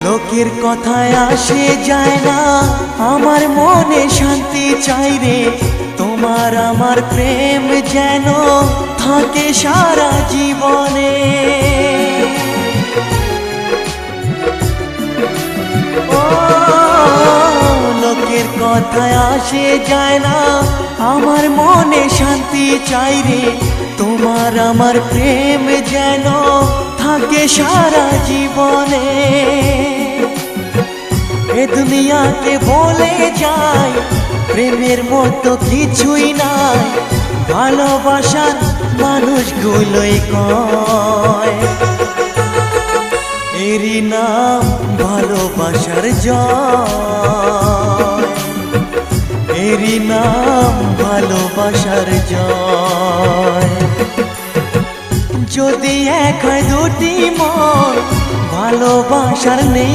লোকের কথায় আসে যায় না, আমার মনে শান্তি চাই রে। তোমার আমার প্রেম যেন থাকে সারা জীবনে। ও লোকের কথায় আসে যায় না, আমার মনে শান্তি চাই রে। তোমার আমার প্রেম যেন থাকে সারা জীবনে। এ দুনিয়াকে বলে যায় প্রেমের মতো কিছুই নাই, ভালোবাসার মানুষগুলোই কয় এরই নাম ভালোবাসার জয়, এরই নাম ভালোবাসার জয়। যদি এক হয় দুটি মন, ভালোবাসার নেই